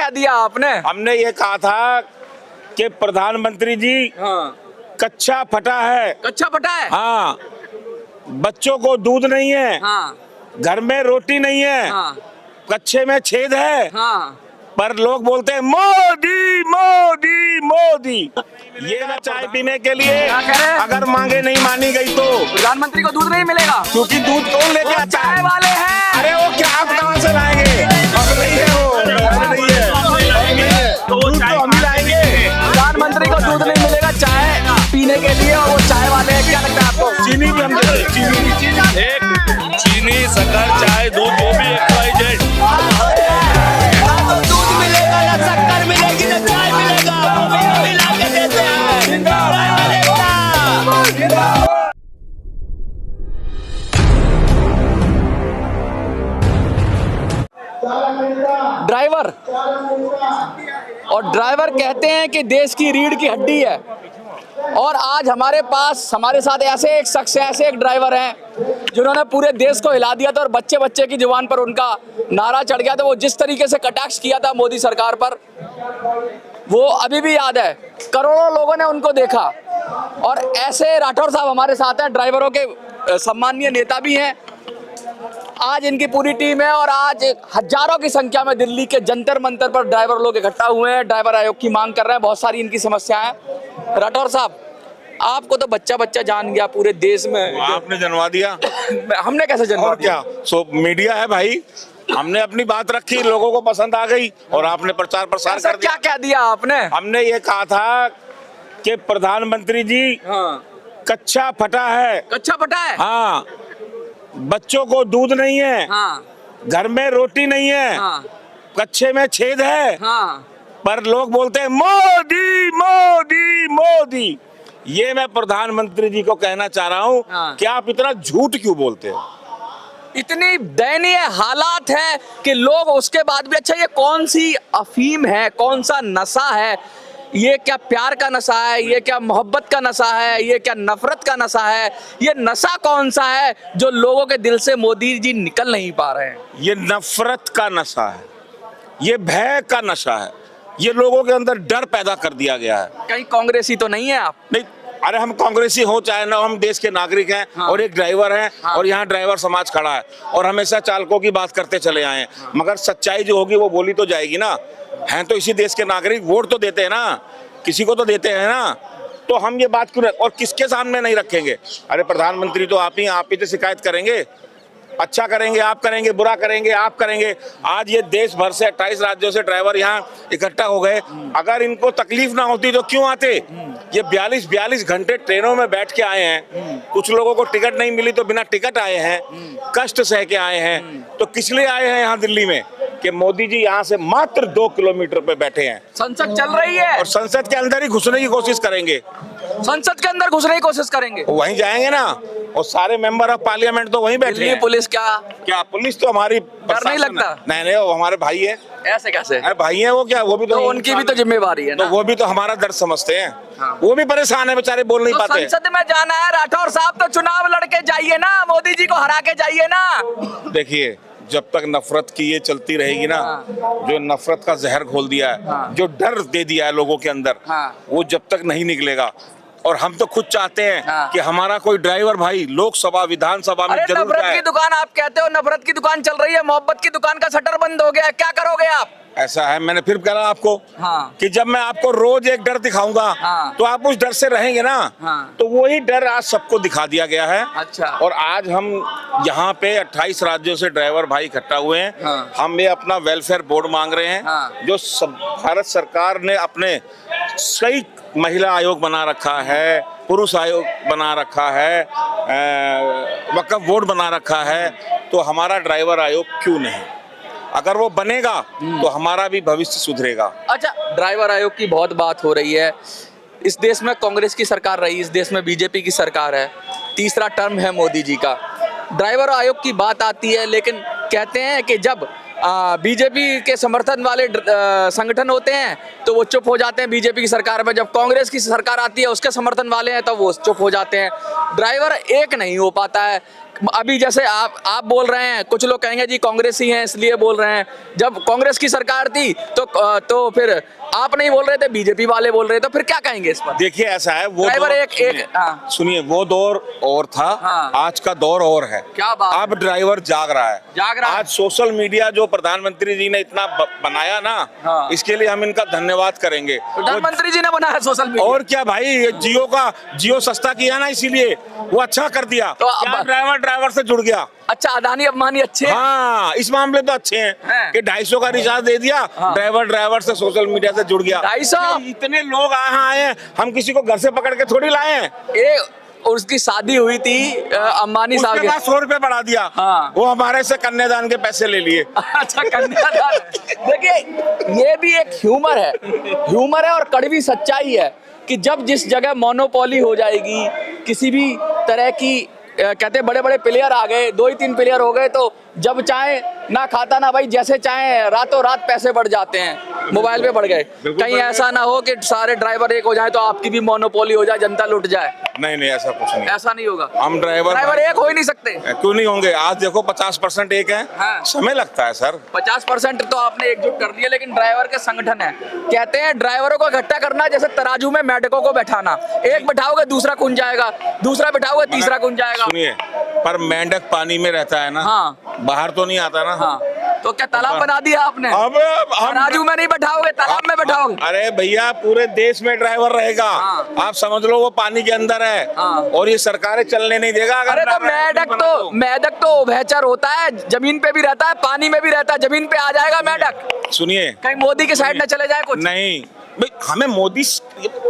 कह दिया आपने? हमने ये कहा था कि प्रधानमंत्री जी कच्चा फटा है। कच्चा फटा है? हाँ, बच्चों को दूध नहीं है, हाँ घर में रोटी नहीं है, हाँ कच्चे में छेद है, हाँ। पर लोग बोलते हैं मोदी मोदी मोदी। ये ना चाय पीने के लिए क्या कह रहे हैं? अगर मांगे नहीं मानी गई तो प्रधानमंत्री को दूध नहीं मिलेगा क्योंकि दूध कौन लेके वो आता चाय है? वाले हैं। अरे वो क्या, आप कहाँ से लाएंगे? अब नहीं है वो, अब नहीं है, दूध तो हम ही लाएंगे। प्रधानमंत्री को दूध नहीं मिलेगा चाय पीने के लिए, और वो चाय वाले हैं। क्या लगता है आपको? चीनी भी हम देते हैं, चीनी। एक चीनी, शक्कर, चाय, दूध, वो भी XYZ। दूध मिलेगा ना शक्कर मिलेगी ना चाय मिलेगा, वो भी हम ही ला के देते हैं। ड्राइवर और ड्राइवर कहते हैं कि देश की रीढ़ की हड्डी है, और आज हमारे साथ ऐसे एक शख्स है, ऐसे एक ड्राइवर हैं जिन्होंने पूरे देश को हिला दिया था, और बच्चे बच्चे की जुबान पर उनका नारा चढ़ गया था। वो जिस तरीके से कटाक्ष किया था मोदी सरकार पर, वो अभी भी याद है। करोड़ों लोगों ने उनको देखा, और ऐसे राठौर साहब हमारे साथ हैं, ड्राइवरों के सम्मानीय नेता भी हैं। आज इनकी पूरी टीम है, और आज हजारों की संख्या में दिल्ली के जंतर मंतर पर ड्राइवर लोग इकट्ठा हुए हैं, ड्राइवर आयोग की मांग कर रहे हैं। बहुत सारी इनकी समस्याएं हैं। राठौर साहब, आपको तो बच्चा बच्चा जान गया पूरे देश में। आपने जनवा दिया। हमने कैसे जनवा और दिया? क्या, सो मीडिया है भाई, हमने अपनी बात रखी, लोगों को पसंद आ गई और आपने प्रचार प्रसार ऐसा कर दिया। क्या कह दिया आपने? हमने ये कहा था कि प्रधानमंत्री जी कच्चा फटा है। कच्चा फटा है? हाँ, बच्चों को दूध नहीं है, हाँ घर में रोटी नहीं है, हाँ कच्चे में छेद है, हाँ। पर लोग बोलते हैं मोदी मोदी मोदी। ये मैं प्रधानमंत्री जी को कहना चाह रहा हूँ हाँ। कि आप इतना झूठ क्यों बोलते हो? इतनी दयनीय हालात है कि लोग उसके बाद भी, अच्छा ये कौन सी अफीम है, कौन सा नशा है, ये क्या प्यार का नशा है, ये क्या मोहब्बत का नशा है, ये क्या नफरत का नशा है, ये नशा कौन सा है जो लोगों के दिल से मोदी जी निकल नहीं पा रहे हैं? ये नफरत का नशा है, ये भय का नशा है, ये लोगों के अंदर डर पैदा कर दिया गया है। कहीं कांग्रेसी तो नहीं है आप? नहीं, अरे हम कांग्रेसी हो चाहे ना, हम देश के नागरिक हैं। हाँ। और एक ड्राइवर हैं। हाँ। और यहाँ ड्राइवर समाज खड़ा है और हमेशा चालकों की बात करते चले आए हैं। हाँ। मगर सच्चाई जो होगी वो बोली तो जाएगी ना। हैं तो इसी देश के नागरिक, वोट तो देते हैं ना, किसी को तो देते हैं ना। तो हम ये बात क्यों और किसके सामने नहीं रखेंगे? अरे प्रधानमंत्री तो आप ही तो शिकायत करेंगे। अच्छा करेंगे आप, करेंगे बुरा करेंगे आप, करेंगे। आज ये देश भर से 28 राज्यों से ड्राइवर यहाँ इकट्ठा हो गए। अगर इनको तकलीफ ना होती तो क्यों आते? ये 42 घंटे ट्रेनों में बैठ के आए हैं। कुछ लोगों को टिकट नहीं मिली तो बिना टिकट आए हैं, कष्ट सह के आए हैं। तो किस लिए आए हैं यहाँ दिल्ली में? कि मोदी जी यहाँ से मात्र 2 किलोमीटर पे बैठे हैं। संसद चल रही है और संसद के अंदर ही घुसने की कोशिश करेंगे। संसद के अंदर घुसने की कोशिश करेंगे, वहीं जाएंगे ना, और सारे मेंबर ऑफ पार्लियामेंट तो वहीं बैठे दिल्ली हैं। पुलिस क्या पुलिस तो हमारी डर नहीं लगता? नहीं, वो हमारे भाई है। ऐसे कैसे? अरे भाई है वो, क्या वो भी तो उनकी भी तो जिम्मेवारी है तो ना। वो भी तो हमारा दर्द समझते हैं। हाँ। वो भी परेशान है बेचारे, बोल नहीं तो पाते। संसद में जाना है राठौर साहब, तो चुनाव लड़के जाइए ना, मोदी जी को हरा के जाइए ना। देखिए, जब तक नफरत की ये चलती रहेगी ना, जो नफरत का जहर घोल दिया है, जो डर दे दिया है लोगों के अंदर, वो जब तक नहीं निकलेगा। और हम तो खुद चाहते हैं कि हमारा कोई ड्राइवर भाई लोकसभा विधानसभा में जरूर नफरत जाए। की दुकान आप कहते हो, नफरत की दुकान चल रही है, मोहब्बत की दुकान का शटर बंद हो गया है, क्या करोगे आप? ऐसा है, मैंने फिर कहा आपको कि जब मैं आपको रोज एक डर दिखाऊंगा तो आप उस डर से रहेंगे ना। तो वही डर आज सबको दिखा दिया गया है। अच्छा। और आज हम यहाँ पे 28 राज्यों से ड्राइवर भाई इकट्ठा हुए हैं। हम ये अपना वेलफेयर बोर्ड मांग रहे हैं, जो भारत सरकार ने अपने कई महिला आयोग बना रखा है, पुरुष आयोग बना रखा है, वक्फ बोर्ड बना रखा है। तो हमारा ड्राइवर आयोग क्यों नहीं? अगर वो बनेगा तो हमारा भी भविष्य सुधरेगा। अच्छा, ड्राइवर आयोग की बहुत बात हो रही है। इस देश में कांग्रेस की सरकार रही, इस देश में बीजेपी की सरकार है, तीसरा टर्म है मोदी जी का। ड्राइवर आयोग की बात आती है, लेकिन कहते हैं कि जब बीजेपी के समर्थन वाले संगठन होते हैं तो वो चुप हो जाते हैं बीजेपी की सरकार में, जब कांग्रेस की सरकार आती है उसके समर्थन वाले हैं तो वो चुप हो जाते हैं। ड्राइवर एक नहीं हो पाता है। अभी जैसे आप बोल रहे हैं, कुछ लोग कहेंगे जी कांग्रेसी हैं इसलिए बोल रहे हैं, जब कांग्रेस की सरकार थी तो फिर आप नहीं बोल रहे थे, बीजेपी वाले बोल रहे थे, तो फिर क्या कहेंगे इस पर? देखिए ऐसा है, वो ड्राइवर दौर हाँ। सुनिए, वो दौर और था, हाँ। आज का दौर और है। क्या बात अब ड्राइवर जाग रहा है, है। आज सोशल मीडिया जो प्रधानमंत्री जी ने इतना बनाया ना, हाँ। इसके लिए हम इनका धन्यवाद करेंगे। प्रधानमंत्री जी ने बनाया सोशल मीडिया। और क्या भाई, ये जियो सस्ता किया ना, इसीलिए वो अच्छा कर दिया। तो क्या ड्राइवर से जुड़ गया। अच्छा, अदानी अंबानी अच्छे हैं। हाँ, इस मामले तो अच्छे हैं कि 250 का रिचार्ज दे दिया, हाँ। ड्राइवर से सोशल मीडिया से जुड़ गया। 250 इतने लोग यहाँ आए हैं, हम किसी को घर से पकड़ के थोड़ी लाए हैं। उसकी शादी हुई थी अंबानी साहब उसके के। बाद 100 रुपए बढ़ा दिया। हाँ। वो हमारे से कन्यादान के पैसे ले लिए। अच्छा, कन्यादान। देखिए, ये भी एक ह्यूमर है और कड़वी सच्चाई है कि जब जिस जगह मोनोपोली हो जाएगी, किसी भी तरह की कहते हैं बड़े बड़े प्लेयर आ गए, 2 ही 3 प्लेयर हो गए, तो जब चाहे ना खाता ना भाई, जैसे चाहे रातों रात पैसे बढ़ जाते हैं, मोबाइल पे बढ़ गए। कहीं ऐसा ना हो कि सारे ड्राइवर एक हो जाए तो आपकी भी मोनोपोली हो जाए, जनता लुट जाए। नहीं, ऐसा कुछ नहीं, ऐसा नहीं होगा। हम ड्राइवर एक हो ही नहीं सकते। क्यों नहीं होंगे? आज देखो 50% एक है। हाँ। समय लगता है सर। 50% तो आपने एकजुट कर दिया, लेकिन ड्राइवर के संगठन है, कहते हैं ड्राइवरों को इकट्ठा करना जैसे तराजू में मेढकों को बैठाना, एक बैठाओगे दूसरा कुंज जाएगा, दूसरा बैठाओगे तीसरा कुंज जाएगा। सुनिए, पर मेंढक पानी में रहता है ना, हाँ। बाहर तो नहीं आता ना। हाँ, तो क्या तालाब बना दिया आपने? अब हम तराजू में नहीं बैठाओगे, तालाब में बैठाओगे। अरे भैया, पूरे देश में ड्राइवर रहेगा। हाँ। आप समझ लो वो पानी के अंदर है। हाँ। और ये सरकारें चलने नहीं देगा। अगर अरे तो मेढक तो उभयचर होता है, जमीन पे भी रहता है, पानी में भी रहता है, जमीन पे आ जाएगा मेढक। सुनिए, कहीं मोदी के साइड न चले जाए कुछ। नहीं भाई, हमें मोदी,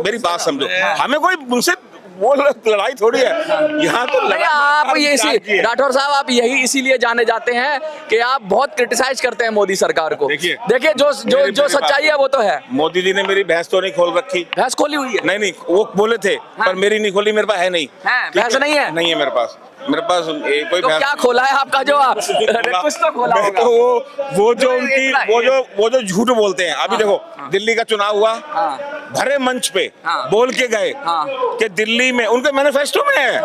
मेरी बात समझो, हमें कोई उनसे वो लड़ाई थोड़ी है यहाँ तो। नहीं, आप ये इसी राठौर साहब, आप यही इसीलिए जाने जाते हैं कि आप बहुत क्रिटिसाइज करते हैं मोदी सरकार को। देखिए जो सच्चाई है वो तो है। मोदी जी ने मेरी भैंस तो नहीं खोल रखी। भैंस खोली हुई है? नहीं, वो बोले थे, पर मेरी नहीं खोली, मेरे पास है नहीं। भैंस नहीं है? नहीं है मेरे पास कोई तो क्या खोला है आपका? जो आप कुछ तो खोला होगा। तो वो जो उनकी वो जो झूठ बोलते हैं। अभी देखो, दिल्ली का चुनाव हुआ, भरे मंच पे बोल के गए कि दिल्ली में, उनके मैनिफेस्टो में है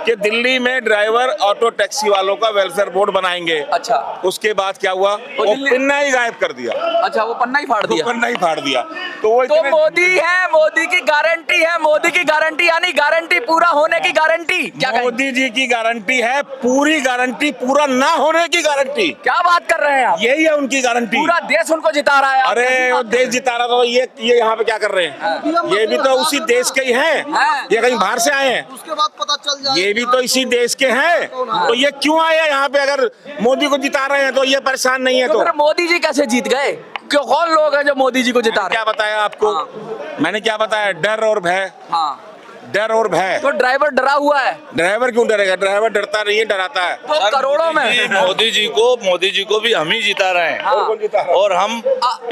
कि दिल्ली में ड्राइवर ऑटो टैक्सी वालों का वेलफेयर बोर्ड बनाएंगे। अच्छा, उसके बाद क्या हुआ? वो पन्ना ही गायब कर दिया। अच्छा, वो पन्ना ही फाड़ दिया। पन्ना ही फाड़ दिया। तो मोदी है, मोदी की गारंटी है, मोदी की गारंटी यानी गारंटी पूरा होने की गारंटी। क्या मोदी जी की गारंटी है, पूरी गारंटी, पूरा ना होने की गारंटी। क्या बात कर रहे हैं आप? यही है उनकी गारंटी। पूरा देश उनको जिता रहा है। अरे वो देश जिता रहा, तो ये यहाँ पे क्या कर रहे हैं? ये भी तो उसी देश के ही हैं। ये कहीं बाहर से आए हैं? उसके बाद पता चल जाए। ये भी तो इसी देश के हैं। तो ये क्यों आए यहाँ पे? अगर मोदी को जिता रहे हैं तो ये परेशान नहीं है। तो मोदी जी कैसे जीत गए? क्यों, कौन लोग हैं जो मोदी जी को जिता रहे हैं? क्या बताया आपको? मैंने क्या बताया? डर और भय। डर और भय। तो ड्राइवर डरा हुआ है। ड्राइवर क्यों डरेगा? ड्राइवर डरता नहीं है, डराता है। तो करोड़ों में मोदी जी को भी हम ही जिता रहे हैं। और हम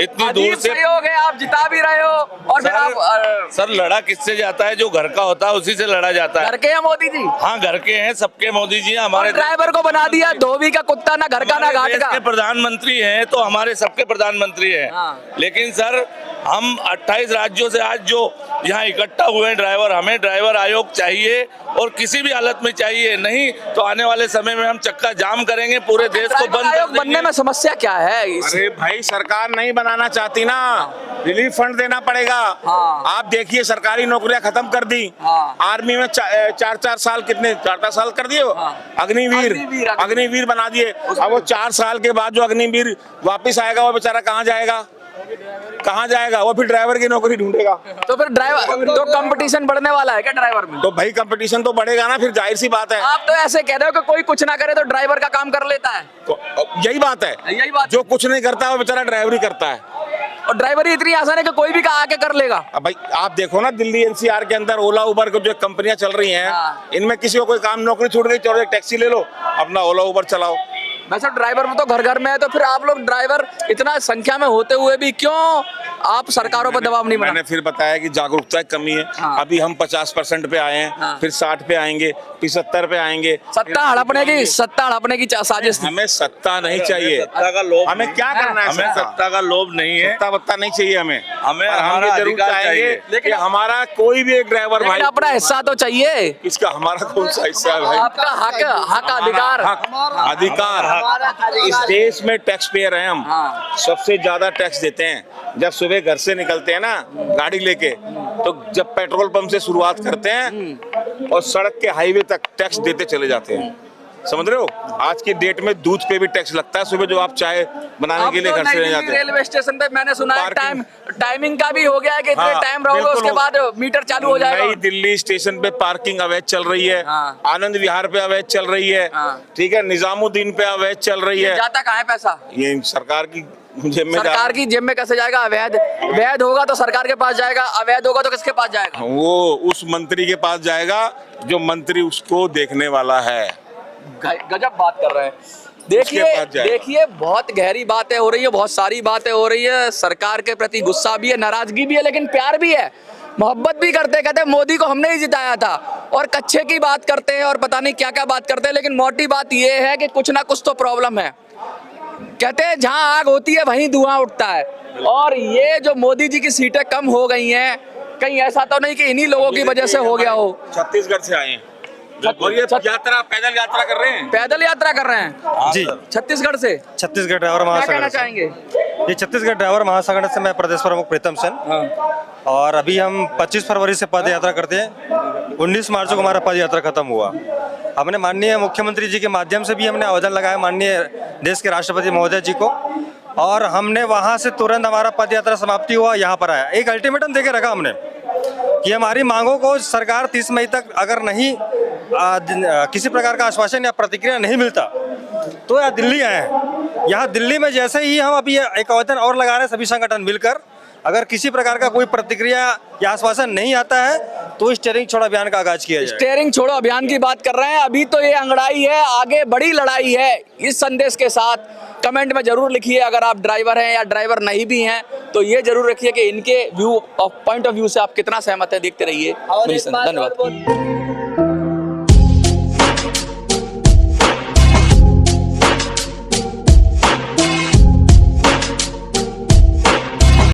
इतनी दूर से सहयोग है, आप जिता भी रहे हो। और फिर आप सर, लड़ा किससे जाता है? जो घर का होता है उसी से लड़ा जाता है। घर के हैं मोदी जी? हाँ, घर के हैं, सबके मोदी जी। हमारे ड्राइवर को बना दिया धोबी का कुत्ता, ना घर का ना घाट का। प्रधानमंत्री हैं तो हमारे सबके प्रधानमंत्री हैं। लेकिन सर, हम 28 राज्यों से आज जो यहाँ इकट्ठा हुए हैं ड्राइवर, हमें ड्राइवर आयोग चाहिए और किसी भी हालत में चाहिए। नहीं तो आने वाले समय में हम चक्का जाम करेंगे, पूरे देश को बंद कर देंगे। बनने में समस्या क्या है? अरे भाई, सरकार नहीं बनाना चाहती ना, रिलीफ फंड देना पड़ेगा। आप देखिए, सरकारी नौकरियां खत्म कर दी। आर्मी में 4 साल, कितने 4 साल कर दिए। अग्निवीर बना दिए। अब वो 4 साल के बाद जो अग्निवीर वापिस आएगा, वो बेचारा कहाँ जाएगा? वो फिर ड्राइवर की नौकरी ढूंढेगा। तो फिर ड्राइवर तो कंपटीशन बढ़ने वाला है क्या ड्राइवर में? तो भाई कंपटीशन तो बढ़ेगा ना, फिर जाहिर सी बात है। आप तो ऐसे कह रहे हो कि कोई कुछ ना करे तो ड्राइवर का काम कर लेता है। तो यही बात है। जो कुछ नहीं करता वो बेचारा ड्राइवरी करता है। और ड्राइवरी इतनी आसान है कि कोई भी आके कर लेगा। अब भाई आप देखो ना, दिल्ली एनसीआर के अंदर ओला उबर को जो कंपनियां चल रही हैं, इनमें किसी को कोई काम नौकरी छूट गई, चलो एक टैक्सी ले लो, अपना ओला उबर चलाओ। वैसे ड्राइवर में तो घर घर में है, तो फिर आप लोग ड्राइवर इतना संख्या में होते हुए भी क्यों आप सरकारों पर दबाव नहीं बना। मैंने फिर बताया कि जागरूकता की कमी है। हाँ। अभी हम 50% पे आए हैं, हाँ। फिर 60 पे आएंगे, फिर 70 पे आएंगे। सत्ता हड़पने की साजिश थी। हमें सत्ता नहीं चाहिए। सत्ता का लोभ हमें नहीं। क्या करना है? हमें सत्ता का लोभ नहीं है। सत्ता वत्ता नहीं चाहिए हमें। हमें पर हम हमारा ये जरूर अधिकार चाहेंगे चाहिए। कि हमारा कोई भी एक ड्राइवर भाई, लेकिन अपना हिस्सा तो चाहिए। इसका हमारा कौन सा हिस्सा है भाई? आपका हक अधिकार। अधिकार। इस देश में टैक्स पेयर हैं हम। हाँ। सबसे ज्यादा टैक्स देते हैं। जब सुबह घर से निकलते हैं ना गाड़ी लेके, तो जब पेट्रोल पंप से शुरुआत करते हैं और सड़क के हाईवे तक टैक्स देते चले जाते हैं। समझ रहे हो? आज की डेट में दूध पे भी टैक्स लगता है सुबह जो आप चाय बनाने अब के लिए तो घर से नई ले जाते दिल्ली हैं। रेलवे स्टेशन पे मैंने सुना है पार्किंग। टाइमिंग का भी हो गया है कि इतने हाँ, टाइम रहोगे बिल्कुल उसके हो- बाद मीटर चालू हो जाएगा। नई दिल्ली स्टेशन पे पार्किंग अवैध चल रही है। हाँ। आनंद विहार पे अवैध चल रही है। हाँ। ठीक है, निजामुद्दीन पे अवैध चल रही है। जाता कहाँ है पैसा? ये सरकार की जिम्मेदारी। सरकार की जेब में कैसे जाएगा? अवैध होगा तो सरकार के पास जाएगा, अवैध होगा तो किसके पास जाएगा? वो उस मंत्री के पास जाएगा जो मंत्री उसको देखने वाला है। गजब बात कर रहे हैं। उसके पास जाएगा। देखिए बहुत गहरी बातें हो रही है, बहुत सारी बातें हो रही है। सरकार के प्रति गुस्सा भी है, नाराजगी भी है, लेकिन प्यार भी है, मोहब्बत भी करते हैं। कहते हैं मोदी को हमने ही जिताया था, और कच्चे की बात करते हैं और पता नहीं क्या क्या बात करते हैं, लेकिन मोटी बात यह है कि कुछ ना कुछ तो प्रॉब्लम है। कहते हैं जहां आग होती है वहीं धुआं उठता है। और ये जो मोदी जी की सीटें कम हो गई हैं, कहीं ऐसा तो नहीं कि इन्हीं लोगों की वजह से हो गया हो? छत्तीसगढ़ से आए हैं और ये यात्रा पैदल यात्रा कर रहे हैं। पैदल यात्रा कर रहे हैं जी, छत्तीसगढ़ से। छत्तीसगढ़ ड्राइवर क्या कहना महासंगठन से। चाहेंगे? ये छत्तीसगढ़ ड्राइवर महासंगठन से मैं प्रदेश प्रमुख प्रीतम सेन। और अभी हम 25 फरवरी से पद यात्रा करते हैं। 19 मार्च को हमारा पद यात्रा खत्म हुआ। हमने माननीय मुख्यमंत्री जी के माध्यम से भी हमने आवेदन लगाया माननीय देश के राष्ट्रपति महोदय जी को, और हमने वहाँ से तुरंत हमारा पद यात्रा समाप्ति हुआ, यहाँ पर आया। एक अल्टीमेटम देके रखा हमने कि हमारी मांगों को सरकार 30 मई तक अगर नहीं किसी प्रकार का आश्वासन या प्रतिक्रिया नहीं मिलता तो यहाँ दिल्ली आए हैं। यहाँ दिल्ली में जैसे ही हम अभी एक आवेदन और लगा रहे हैं सभी संगठन मिलकर, अगर किसी प्रकार का कोई प्रतिक्रिया या आश्वासन नहीं आता है तो स्टीयरिंग छोड़ो अभियान का आगाज किया जाए। स्टीयरिंग छोड़ो अभियान की बात कर रहे हैं। अभी तो ये अंगड़ाई है, आगे बड़ी लड़ाई है। इस संदेश के साथ कमेंट में जरूर लिखिए, अगर आप ड्राइवर हैं या ड्राइवर नहीं भी हैं तो ये जरूर रखिए कि इनके पॉइंट ऑफ व्यू से आप कितना सहमत है। देखते रहिए। धन्यवाद।